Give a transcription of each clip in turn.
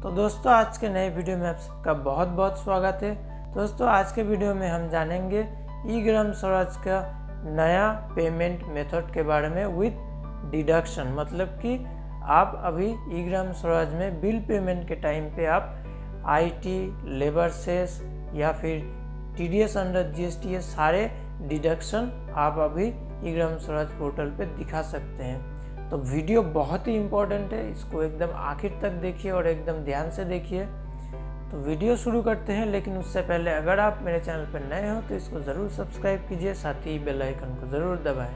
तो दोस्तों आज के नए वीडियो में आप सबका बहुत बहुत स्वागत है। दोस्तों आज के वीडियो में हम जानेंगे ई ग्राम स्वराज का नया पेमेंट मेथड के बारे में विथ डिडक्शन। मतलब कि आप अभी ई ग्राम स्वराज में बिल पेमेंट के टाइम पे आप आईटी, लेबर सेस या फिर टीडीएस अंडर जीएसटी ये सारे डिडक्शन आप अभी ई ग्राम स्वराज पोर्टल पे दिखा सकते हैं। तो वीडियो बहुत ही इम्पोर्टेंट है, इसको एकदम आखिर तक देखिए और एकदम ध्यान से देखिए। तो वीडियो शुरू करते हैं, लेकिन उससे पहले अगर आप मेरे चैनल पर नए हो तो इसको ज़रूर सब्सक्राइब कीजिए, साथ ही बेल आइकन को ज़रूर दबाएं।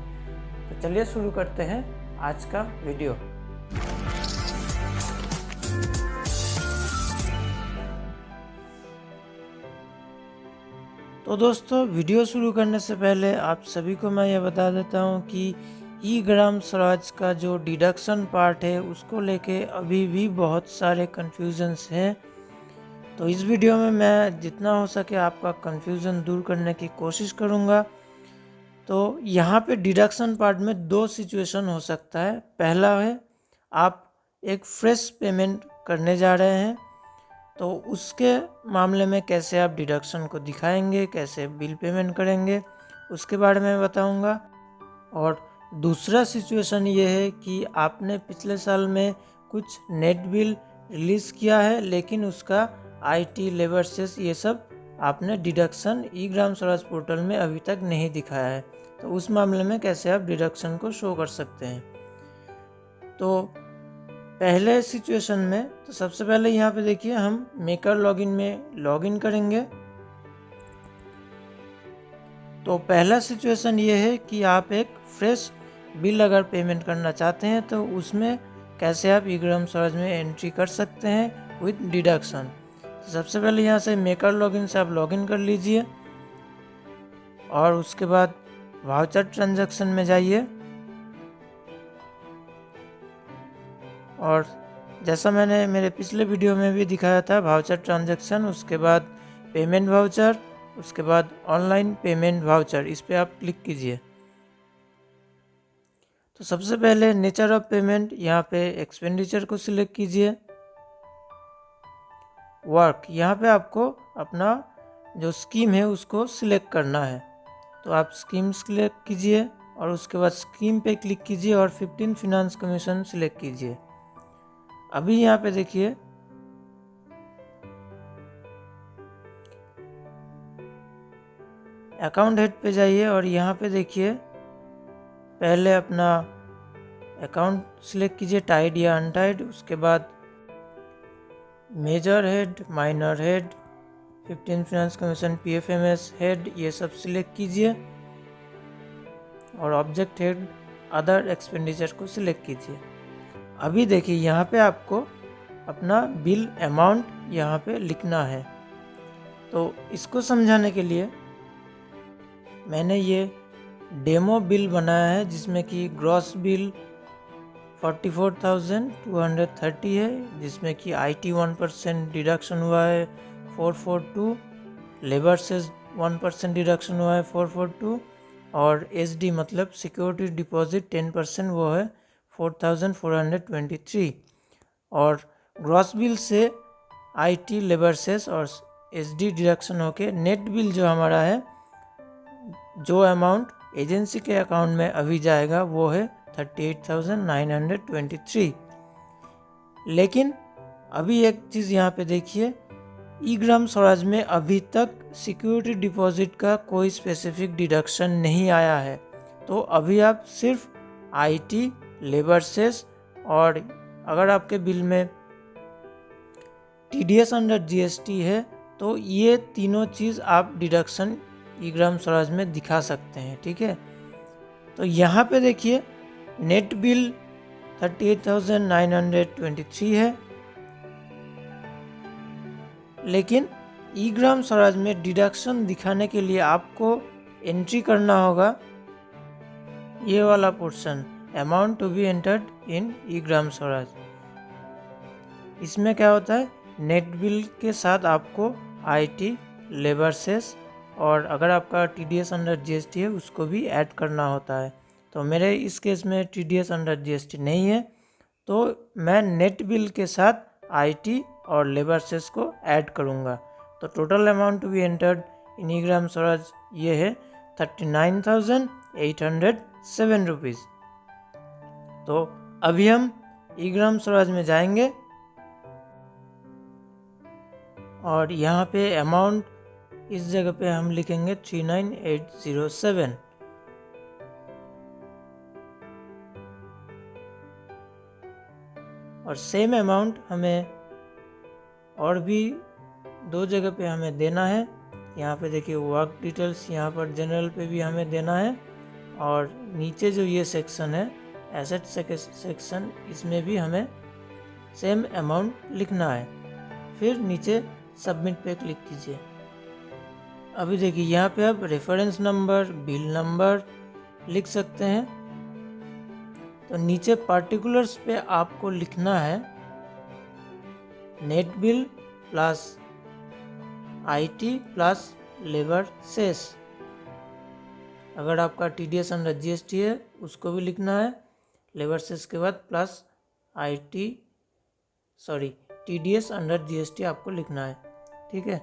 तो चलिए शुरू करते हैं आज का वीडियो। तो दोस्तों वीडियो शुरू करने से पहले आप सभी को मैं ये बता देता हूँ कि ई ग्राम स्वराज का जो डिडक्शन पार्ट है उसको लेके अभी भी बहुत सारे कन्फ्यूजन्स हैं। तो इस वीडियो में मैं जितना हो सके आपका कन्फ्यूज़न दूर करने की कोशिश करूँगा। तो यहाँ पे डिडक्शन पार्ट में दो सिचुएशन हो सकता है। पहला है आप एक फ्रेश पेमेंट करने जा रहे हैं, तो उसके मामले में कैसे आप डिडक्शन को दिखाएंगे, कैसे बिल पेमेंट करेंगे, उसके बारे में बताऊँगा। और दूसरा सिचुएशन ये है कि आपने पिछले साल में कुछ नेट बिल रिलीज़ किया है, लेकिन उसका आईटी, लेबर सेस ये सब आपने डिडक्शन ई ग्राम स्वराज पोर्टल में अभी तक नहीं दिखाया है। तो उस मामले में कैसे आप डिडक्शन को शो कर सकते हैं। तो पहले सिचुएशन में तो सबसे पहले यहाँ पे देखिए हम मेकर लॉगिन में लॉगिन करेंगे। तो पहला सिचुएशन ये है कि आप एक फ्रेश बिल अगर पेमेंट करना चाहते हैं तो उसमें कैसे आप ई ग्राम स्वराज में एंट्री कर सकते हैं विद डिडक्शन। तो सबसे पहले यहाँ से मेकर लॉगिन से आप लॉगिन कर लीजिए और उसके बाद वाउचर ट्रांजैक्शन में जाइए। और जैसा मैंने मेरे पिछले वीडियो में भी दिखाया था वाउचर ट्रांजैक्शन, उसके बाद पेमेंट वाउचर, उसके बाद ऑनलाइन पेमेंट वाउचर, इस पे आप क्लिक कीजिए। तो सबसे पहले नेचर ऑफ पेमेंट, यहाँ पे एक्सपेंडिचर को सिलेक्ट कीजिए। वर्क, यहाँ पे आपको अपना जो स्कीम है उसको सिलेक्ट करना है, तो आप स्कीम सिलेक्ट कीजिए और उसके बाद स्कीम पे क्लिक कीजिए और 15 फिनांस कमीशन सिलेक्ट कीजिए। अभी यहाँ पे देखिए अकाउंट हेड पे जाइए और यहाँ पे देखिए पहले अपना अकाउंट सिलेक्ट कीजिए, टाइड या अनटाइड। उसके बाद major head, minor head, 15 finance commission, PFMS head, ये सब सिलेक्ट कीजिए और ऑब्जेक्ट हेड अदर एक्सपेंडिचर को सिलेक्ट कीजिए। अभी देखिए यहाँ पे आपको अपना बिल अमाउंट यहाँ पे लिखना है। तो इसको समझाने के लिए मैंने ये डेमो बिल बनाया है, जिसमें कि ग्रॉस बिल 44,230 है, जिसमें कि आईटी 1% डिडक्शन हुआ है 442, लेबर से 1% डिडक्शन हुआ है 442, और एसडी मतलब सिक्योरिटी डिपॉजिट 10% वो है 4,423। और ग्रॉस बिल से आईटी, लेबर सेस और एसडी डिडक्शन होके नेट बिल जो हमारा है, जो अमाउंट एजेंसी के अकाउंट में अभी जाएगा वो है 38,923। लेकिन अभी एक चीज़ यहाँ पे देखिए, ई ग्राम स्वराज में अभी तक सिक्योरिटी डिपॉजिट का कोई स्पेसिफिक डिडक्शन नहीं आया है। तो अभी आप सिर्फ आईटी, लेबर सेस और अगर आपके बिल में टीडीएस अंडर जीएसटी है तो ये तीनों चीज़ आप डिडक्शन ई ग्राम स्वराज में दिखा सकते हैं। ठीक है, तो यहाँ पे देखिए नेट बिल 38,923 है, लेकिन ई ग्राम स्वराज में डिडक्शन दिखाने के लिए आपको एंट्री करना होगा ये वाला portion, amount to be entered in E Gram Swaraj. इसमें क्या होता है, नेट बिल के साथ आपको आईटी, लेबर सेस और अगर आपका टीडीएस अंडर जीएसटी है उसको भी ऐड करना होता है। तो मेरे इस केस में टीडीएस अंडर जीएसटी नहीं है, तो मैं नेट बिल के साथ आईटी और लेबर सेस को ऐड करूँगा। तो total amount to be entered in E Gram Swaraj ये है 39,807 रुपीज़। तो अभी हम ई ग्राम स्वराज में जाएंगे और यहाँ पे अमाउंट इस जगह पे हम लिखेंगे 39,807। और सेम अमाउंट हमें और भी 2 जगह पे हमें देना है। यहाँ पे देखिए वर्क डिटेल्स, यहाँ पर जनरल पे भी हमें देना है और नीचे जो ये सेक्शन है एसेट सेक्शन, इसमें भी हमें सेम अमाउंट लिखना है। फिर नीचे सबमिट पे क्लिक कीजिए। अभी देखिए यहाँ पे आप रेफरेंस नंबर, बिल नंबर लिख सकते हैं। तो नीचे पार्टिकुलर्स पे आपको लिखना है net bill plus IT plus labour cess. अगर आपका टीडीएस अंडर जीएसटी है उसको भी लिखना है, लेबर सेस के बाद प्लस टीडीएस अंडर जीएसटी आपको लिखना है। ठीक है,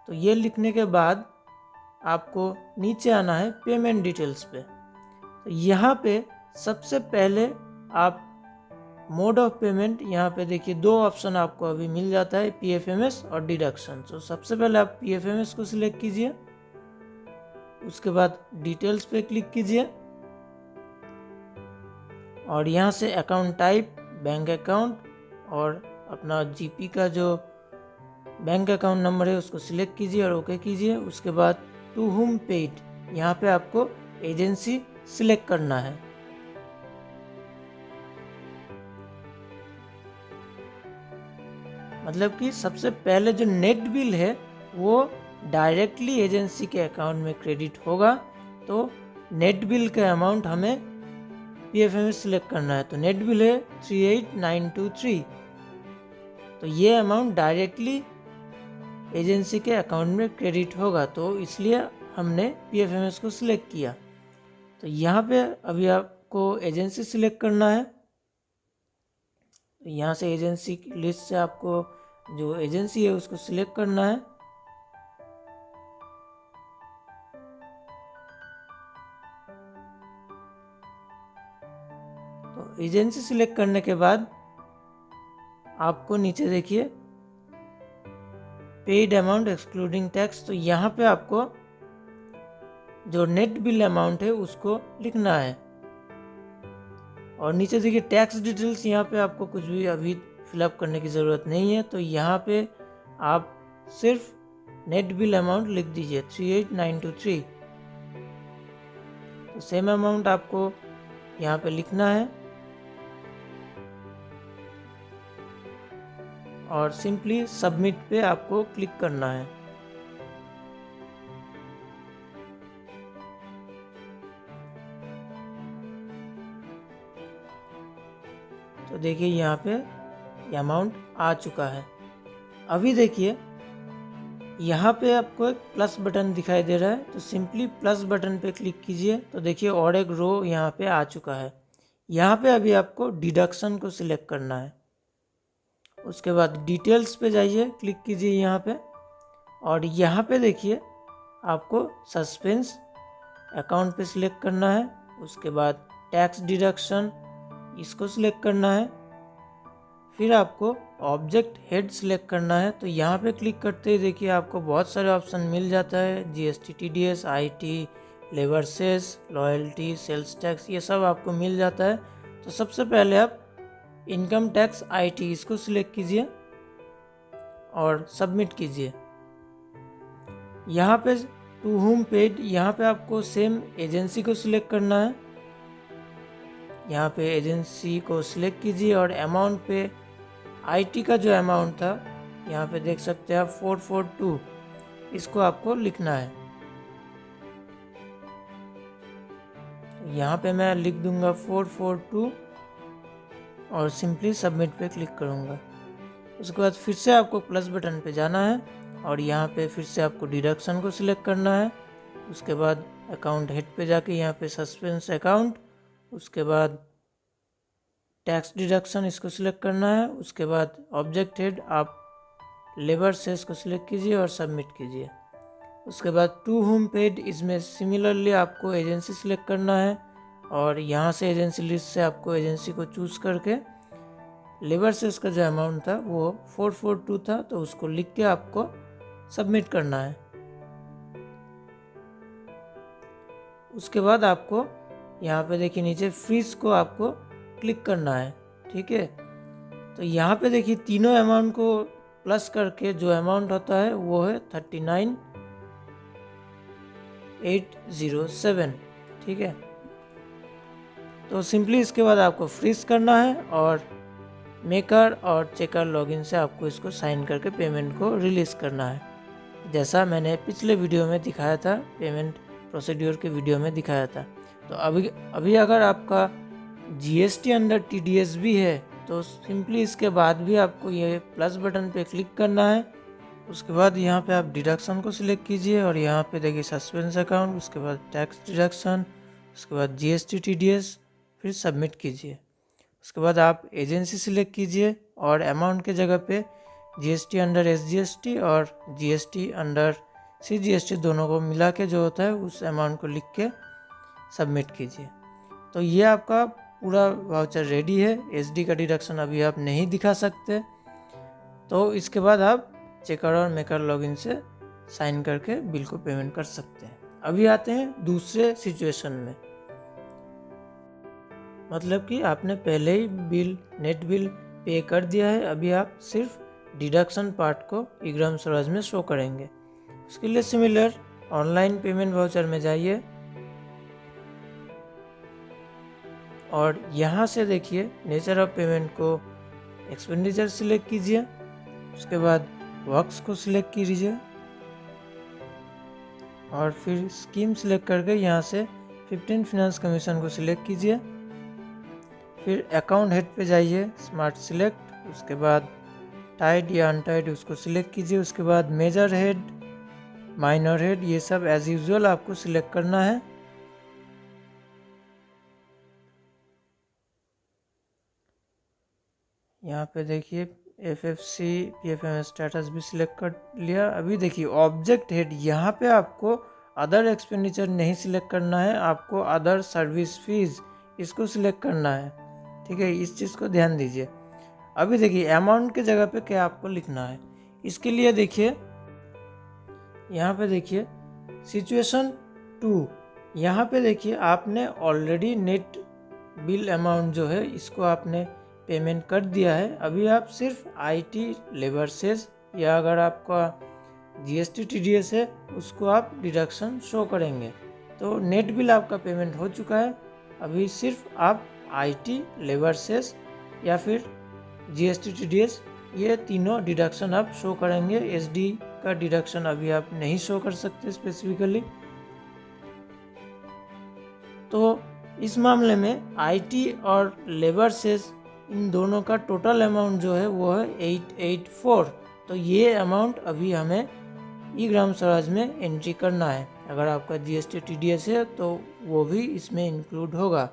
तो ये लिखने के बाद आपको नीचे आना है पेमेंट डिटेल्स पे। तो यहाँ पे सबसे पहले आप मोड ऑफ पेमेंट, यहाँ पे देखिए 2 ऑप्शन आपको अभी मिल जाता है, पीएफएमएस और डिडक्शन। तो सबसे पहले आप पीएफएमएस को सिलेक्ट कीजिए, उसके बाद डिटेल्स पे क्लिक कीजिए और यहाँ से अकाउंट टाइप बैंक अकाउंट और अपना जीपी का जो बैंक अकाउंट नंबर है उसको सिलेक्ट कीजिए और ओके कीजिए। उसके बाद टू हुम पेड, यहाँ पे आपको एजेंसी सिलेक्ट करना है। मतलब कि सबसे पहले जो नेट बिल है वो डायरेक्टली एजेंसी के अकाउंट में क्रेडिट होगा। तो नेट बिल का अमाउंट हमें पीएफएमएस सिलेक्ट करना है। तो नेट बिल है 38,923। तो ये अमाउंट डायरेक्टली एजेंसी के अकाउंट में क्रेडिट होगा, तो इसलिए हमने पीएफएमएस को सिलेक्ट किया। तो यहाँ पे अभी आपको एजेंसी सिलेक्ट करना है। तो यहाँ से एजेंसी की लिस्ट से आपको जो एजेंसी है उसको सिलेक्ट करना है। तो एजेंसी सिलेक्ट करने के बाद आपको नीचे देखिए पेड अमाउंट एक्सक्लूडिंग टैक्स, तो यहाँ पे आपको जो नेट बिल अमाउंट है उसको लिखना है। और नीचे देखिए टैक्स डिटेल्स, यहाँ पे आपको कुछ भी अभी फिलअप करने की ज़रूरत नहीं है। तो यहाँ पे आप सिर्फ नेट बिल अमाउंट लिख दीजिए 38,923। तो सेम अमाउंट आपको यहाँ पे लिखना है और सिंपली सबमिट पे आपको क्लिक करना है। तो देखिए यहाँ पे ये अमाउंट आ चुका है। अभी देखिए यहाँ पे आपको एक प्लस बटन दिखाई दे रहा है, तो सिंपली प्लस बटन पे क्लिक कीजिए। तो देखिए और एक रो यहाँ पे आ चुका है। यहाँ पे अभी आपको डिडक्शन को सिलेक्ट करना है। उसके बाद डिटेल्स पे जाइए, क्लिक कीजिए यहाँ पे और यहाँ पे देखिए आपको सस्पेंस अकाउंट पे सिलेक्ट करना है। उसके बाद टैक्स डिडक्शन इसको सिलेक्ट करना है। फिर आपको ऑब्जेक्ट हेड सिलेक्ट करना है। तो यहाँ पे क्लिक करते ही देखिए आपको बहुत सारे ऑप्शन मिल जाता है, GST, TDS, IT, labour cess, loyalty, sales tax, ये सब आपको मिल जाता है। तो सबसे पहले आप इनकम टैक्स आईटी इसको सिलेक्ट कीजिए और सबमिट कीजिए। यहाँ पे टू होम पेड, यहाँ पे आपको सेम एजेंसी को सिलेक्ट करना है। यहाँ पे एजेंसी को सिलेक्ट कीजिए और अमाउंट पे आईटी का जो अमाउंट था यहाँ पे देख सकते हैं आप 442, इसको आपको लिखना है। यहाँ पे मैं लिख दूंगा 442 और सिंपली सबमिट पे क्लिक करूँगा। उसके बाद फिर से आपको प्लस बटन पे जाना है और यहाँ पे फिर से आपको डिडक्शन को सिलेक्ट करना है। उसके बाद अकाउंट हेड पे जाके यहाँ पे सस्पेंस अकाउंट, उसके बाद टैक्स डिडक्शन इसको सिलेक्ट करना है। उसके बाद ऑब्जेक्ट हेड आप लेबर सेस को सिलेक्ट कीजिए और सबमिट कीजिए। उसके बाद टू होम पेड, इसमें सिमिलरली आपको एजेंसी सिलेक्ट करना है और यहाँ से एजेंसी लिस्ट से आपको एजेंसी को चूज़ करके लेबर सेस का जो अमाउंट था वो 442 था, तो उसको लिख के आपको सबमिट करना है। उसके बाद आपको यहाँ पे देखिए नीचे फ्रीज को आपको क्लिक करना है, ठीक है। तो यहाँ पे देखिए तीनों अमाउंट को प्लस करके जो अमाउंट होता है वो है 39,807, ठीक है। तो सिंपली इसके बाद आपको फ्रीज करना है और मेकर और चेकर लॉगिन से आपको इसको साइन करके पेमेंट को रिलीज़ करना है, जैसा मैंने पिछले वीडियो में दिखाया था, पेमेंट प्रोसीड्यूर के वीडियो में दिखाया था। तो अभी अगर आपका जीएसटी अंडर टीडीएस भी है तो सिंपली इसके बाद भी आपको ये प्लस बटन पे क्लिक करना है। उसके बाद यहाँ पे आप डिडक्शन को सिलेक्ट कीजिए और यहाँ पे देखिए सस्पेंस अकाउंट, उसके बाद टैक्स डिडक्शन, उसके बाद जीएसटी टीडीएस, फिर सबमिट कीजिए। उसके बाद आप एजेंसी सिलेक्ट कीजिए और अमाउंट के जगह पे जीएसटी अंडर एसजीएसटी और जीएसटी अंडर सीजीएसटी दोनों को मिला के जो होता है उस अमाउंट को लिख के सबमिट कीजिए। तो ये आपका पूरा वाउचर रेडी है। एसडी का डिडक्शन अभी आप नहीं दिखा सकते, तो इसके बाद आप चेकर और मेकर लॉगिन से साइन करके बिल को पेमेंट कर सकते हैं। अभी आते हैं दूसरे सिचुएशन में, मतलब कि आपने पहले ही बिल, नेट बिल पे कर दिया है, अभी आप सिर्फ डिडक्शन पार्ट को ई-ग्राम स्वराज में शो करेंगे। उसके लिए सिमिलर ऑनलाइन पेमेंट वाउचर में जाइए और यहाँ से देखिए नेचर ऑफ पेमेंट को एक्सपेंडिचर सिलेक्ट कीजिए। उसके बाद वर्क्स को सिलेक्ट कीजिए और फिर स्कीम सिलेक्ट करके यहाँ से 15 फिनांस कमीशन को सिलेक्ट कीजिए। फिर अकाउंट हेड पे जाइए, स्मार्ट सिलेक्ट, उसके बाद टाइड या अनटाइड उसको सिलेक्ट कीजिए। उसके बाद मेजर हेड, माइनर हेड, ये सब एज यूजुअल आपको सिलेक्ट करना है। यहाँ पे देखिए एफएफसी पीएफएम स्टेटस भी सिलेक्ट कर लिया। अभी देखिए ऑब्जेक्ट हेड, यहाँ पे आपको अदर एक्सपेंडिचर नहीं सिलेक्ट करना है, आपको अदर सर्विस फीस इसको सिलेक्ट करना है, ठीक है। इस चीज़ को ध्यान दीजिए। अभी देखिए अमाउंट के जगह पे क्या आपको लिखना है, इसके लिए देखिए यहाँ पे देखिए सिचुएशन 2, यहाँ पे देखिए आपने ऑलरेडी नेट बिल अमाउंट जो है इसको आपने पेमेंट कर दिया है। अभी आप सिर्फ आईटी, लेबर सेस या अगर आपका जीएसटी टीडीएस है उसको आप डिडक्शन शो करेंगे। तो नेट बिल आपका पेमेंट हो चुका है। अभी सिर्फ आप आईटी, लेबर सेस या फिर जीएसटी टीडीएस ये तीनों डिडक्शन आप शो करेंगे। एसडी का डिडक्शन अभी आप नहीं शो कर सकते स्पेसिफिकली। तो इस मामले में आईटी और लेबर सेस इन दोनों का टोटल अमाउंट जो है वो है 884। तो ये अमाउंट अभी हमें ई-ग्राम स्वराज में एंट्री करना है। अगर आपका जीएसटी टीडीएस है तो वो भी इसमें इंक्लूड होगा।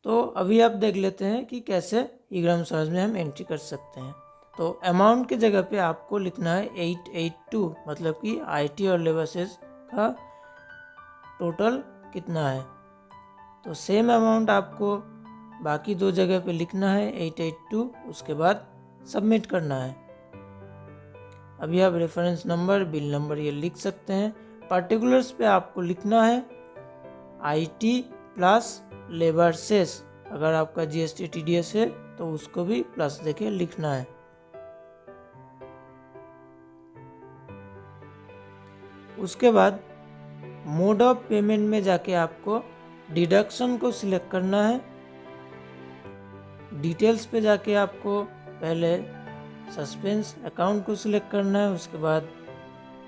तो अभी आप देख लेते हैं कि कैसे ई-ग्राम स्वराज में हम एंट्री कर सकते हैं। तो अमाउंट की जगह पे आपको लिखना है 882, मतलब कि आईटी और लेबर सेस का टोटल कितना है। तो सेम अमाउंट आपको बाकी दो जगह पे लिखना है 882, उसके बाद सबमिट करना है। अभी आप रेफरेंस नंबर, बिल नंबर ये लिख सकते हैं। पर्टिकुलर्स पे आपको लिखना है आईटी प्लस लेबर सेस। अगर आपका जीएसटी टीडीएस है तो उसको भी प्लस देके लिखना है। उसके बाद मोड ऑफ पेमेंट में जाके आपको डिडक्शन को सिलेक्ट करना है। डिटेल्स पे जाके आपको पहले सस्पेंस अकाउंट को सिलेक्ट करना है। उसके बाद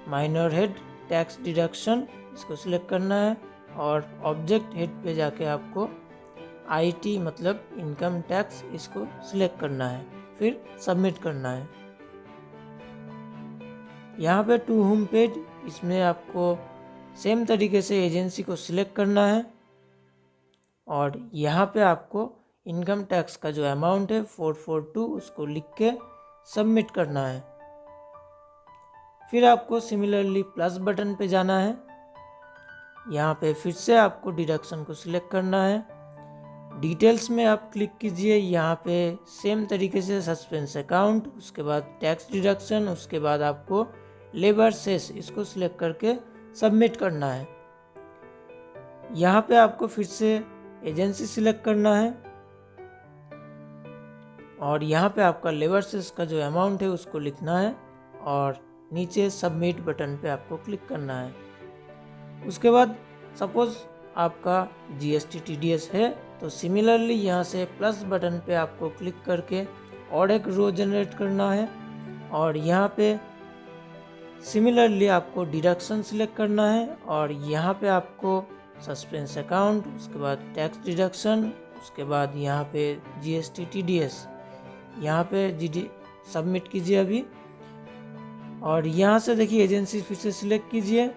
माइनर हेड टैक्स डिडक्शन इसको सिलेक्ट करना है और ऑब्जेक्ट हेड पे जाके आपको आईटी मतलब इनकम टैक्स इसको सिलेक्ट करना है, फिर सबमिट करना है। यहाँ पे टू होम पेड, इसमें आपको सेम तरीके से एजेंसी को सिलेक्ट करना है और यहाँ पे आपको इनकम टैक्स का जो अमाउंट है 442 उसको लिख के सबमिट करना है। फिर आपको सिमिलरली प्लस बटन पे जाना है। यहाँ पे फिर से आपको डिडक्शन को सिलेक्ट करना है। डिटेल्स में आप क्लिक कीजिए। यहाँ पे सेम तरीके से सस्पेंस अकाउंट, उसके बाद टैक्स डिडक्शन, उसके बाद आपको लेबर सेस, इसको सिलेक्ट करके सबमिट करना है। यहाँ पे आपको फिर से एजेंसी सिलेक्ट करना है और यहाँ पे आपका लेबर सेस का जो अमाउंट है उसको लिखना है और नीचे सबमिट बटन पे आपको क्लिक करना है। उसके बाद सपोज आपका जीएसटी टीडीएस है तो सिमिलरली यहाँ से प्लस बटन पे आपको क्लिक करके और एक रो जनरेट करना है और यहाँ पे सिमिलरली आपको डिडक्शन सिलेक्ट करना है और यहाँ पे आपको सस्पेंस अकाउंट, उसके बाद टैक्स डिडक्शन, उसके बाद यहाँ पे जीएसटी टीडीएस, यहाँ पे जीडी सबमिट कीजिए अभी। और यहाँ से देखिए एजेंसी फिर से सिलेक्ट कीजिए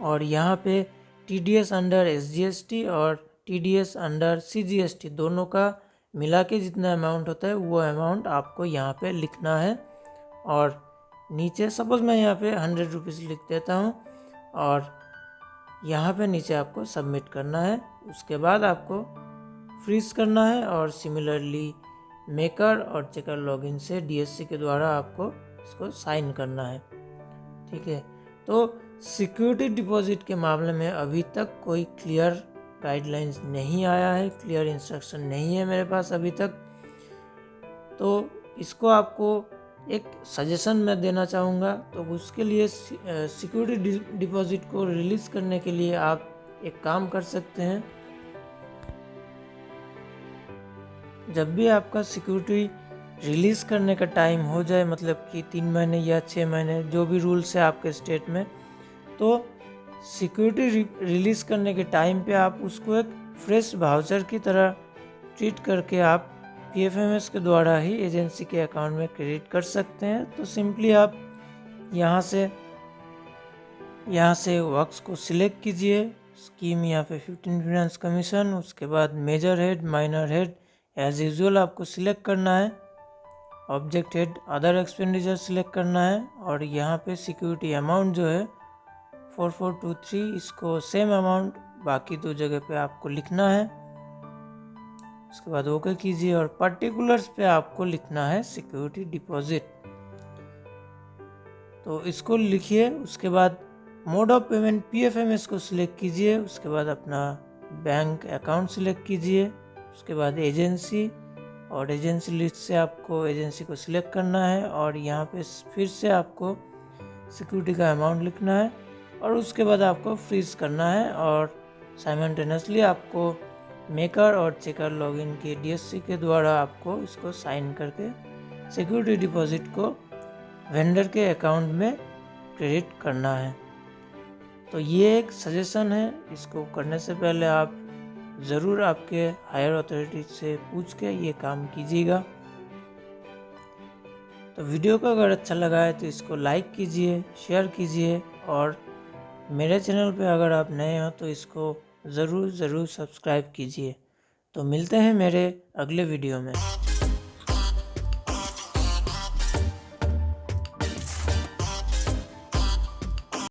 और यहाँ पे टीडीएस अंडर एसजीएसटी और टीडीएस अंडर सीजीएसटी दोनों का मिला के जितना अमाउंट होता है वो अमाउंट आपको यहाँ पे लिखना है। और नीचे सपोज मैं यहाँ पे 100 रुपीज़ लिख देता हूँ और यहाँ पे नीचे आपको सबमिट करना है। उसके बाद आपको फ्रीज करना है और सिमिलरली मेकर और चेकर लॉगिन से डीएससी के द्वारा आपको इसको साइन करना है। ठीक है, तो सिक्योरिटी डिपॉजिट के मामले में अभी तक कोई क्लियर गाइडलाइंस नहीं आया है, क्लियर इंस्ट्रक्शन नहीं है मेरे पास अभी तक। तो इसको आपको एक सजेशन मैं देना चाहूँगा। तो उसके लिए सिक्योरिटी डिपॉजिट को रिलीज़ करने के लिए आप एक काम कर सकते हैं। जब भी आपका सिक्योरिटी रिलीज़ करने का टाइम हो जाए, मतलब कि 3 महीने या 6 महीने जो भी रूल्स है आपके स्टेट में, तो सिक्योरिटी रिलीज़ करने के टाइम पे आप उसको एक फ्रेश वाउचर की तरह ट्रीट करके आप पीएफएमएस के द्वारा ही एजेंसी के अकाउंट में क्रेडिट कर सकते हैं। तो सिंपली आप यहाँ से वर्क्स को सिलेक्ट कीजिए। स्कीम यहाँ पे 15 फाइनेंस कमीशन, उसके बाद major head, minor head as usual आपको सिलेक्ट करना है। Object head other expenditure select करना है और यहाँ पे सिक्योरिटी अमाउंट जो है 4423, इसको सेम अमाउंट बाकी 2 जगह पे आपको लिखना है। उसके बाद ओके कीजिए और पर्टिकुलर्स पे आपको लिखना है सिक्योरिटी डिपॉजिट, तो इसको लिखिए। उसके बाद मोड ऑफ पेमेंट पीएफएमएस को सिलेक्ट कीजिए। उसके बाद अपना बैंक अकाउंट सिलेक्ट कीजिए। उसके बाद एजेंसी और एजेंसी लिस्ट से आपको एजेंसी को सिलेक्ट करना है और यहाँ पे फिर से आपको सिक्योरिटी का अमाउंट लिखना है और उसके बाद आपको फ्रीज करना है और साइमल्टेनियसली आपको मेकर और चेकर लॉगिन के डीएससी के द्वारा आपको इसको साइन करके सिक्योरिटी डिपॉजिट को वेंडर के अकाउंट में क्रेडिट करना है। तो ये एक सजेशन है, इसको करने से पहले आप ज़रूर आपके हायर अथॉरिटी से पूछ के ये काम कीजिएगा। तो वीडियो को अगर अच्छा लगा है तो इसको लाइक कीजिए, शेयर कीजिए और मेरे चैनल पे अगर आप नए हो तो इसको ज़रूर सब्सक्राइब कीजिए। तो मिलते हैं मेरे अगले वीडियो में।